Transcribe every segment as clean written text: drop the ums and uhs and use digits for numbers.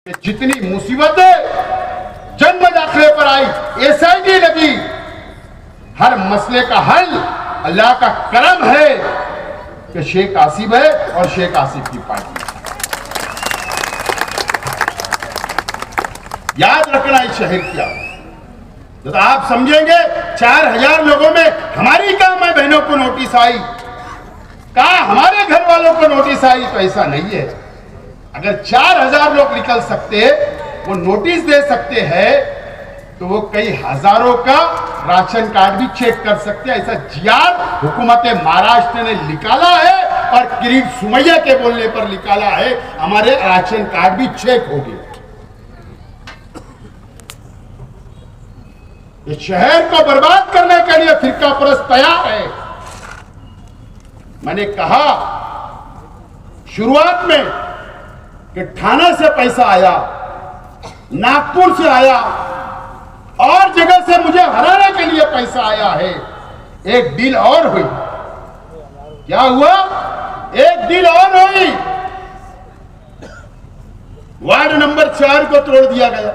जितनी मुसीबतें जन्म दाखिले पर आई, एसआईटी लगी, हर मसले का हल अल्लाह का करम है कि शेख आसिफ है और शेख आसिफ की पार्टी। याद रखना इस शहर क्या तो आप समझेंगे 4000 लोगों में हमारी कहा मां बहनों को नोटिस आई, कहा हमारे घर वालों को नोटिस आई, तो ऐसा नहीं है। अगर 4000 लोग निकल सकते, वो नोटिस दे सकते हैं, तो वो कई हजारों का राशन कार्ड भी चेक कर सकते हैं। ऐसा जीआर हुकूमत महाराष्ट्र ने निकाला है और किरीट सुमैया के बोलने पर निकाला है, हमारे राशन कार्ड भी चेक हो गए। इस शहर को बर्बाद करने के लिए फिरका परस्त तैयार है। मैंने कहा शुरुआत में कि ठाणे से पैसा आया, नागपुर से आया और जगह से मुझे हराने के लिए पैसा आया है। एक डील और हुई, क्या हुआ? एक डील और हुई, वार्ड नंबर 4 को तोड़ दिया गया।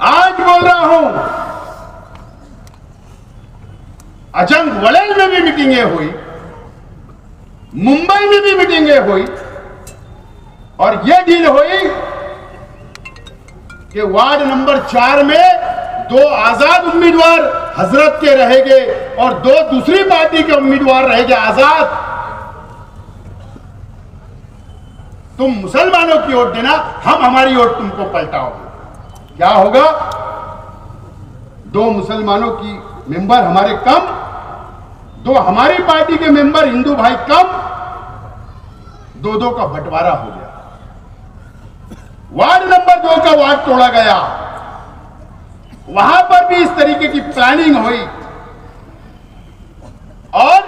आज बोल रहा हूं, अजंग वलेल में भी मीटिंगें हुई, मुंबई में भी मीटिंगें हुई और यह डील हुई कि वार्ड नंबर 4 में 2 आजाद उम्मीदवार हजरत के रहेंगे और 2 दूसरी पार्टी के उम्मीदवार रहेंगे आजाद। तुम मुसलमानों की वोट देना, हम हमारी वोट तुमको पलटाओगे। क्या होगा? 2 मुसलमानों की मेंबर हमारे कम, 2 हमारी पार्टी के मेंबर हिंदू भाई कम, 2-2 का बंटवारा हो गया। वार्ड नंबर 2 का वार्ड तोड़ा गया, वहां पर भी इस तरीके की प्लानिंग हुई और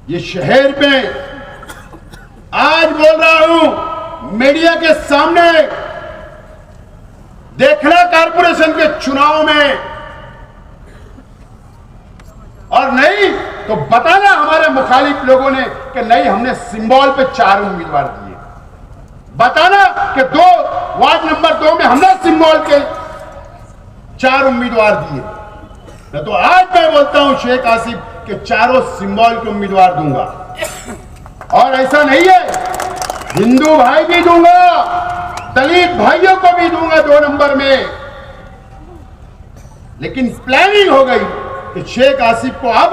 ये शहर में आज बोल रहा हूं मीडिया के सामने, देखना कारपोरेशन के चुनाव में, और नहीं तो बताना हमारे मुखालिफ लोगों ने कि नहीं हमने सिंबल पे 4 उम्मीदवार दिए, बताना कि 2 वार्ड नंबर 2 में हमने सिंबल के 4 उम्मीदवार दिए। तो आज मैं बोलता हूं शेख आसिफ के चारों सिंबल के उम्मीदवार दूंगा। और ऐसा नहीं है, हिंदू भाई भी दूंगा, दलित भाइयों को भी दूंगा 2 नंबर में। लेकिन प्लानिंग हो गई कि शेख आसिफ को अब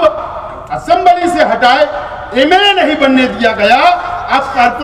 असेंबली से हटाए, एमएलए नहीं बनने दिया गया। अब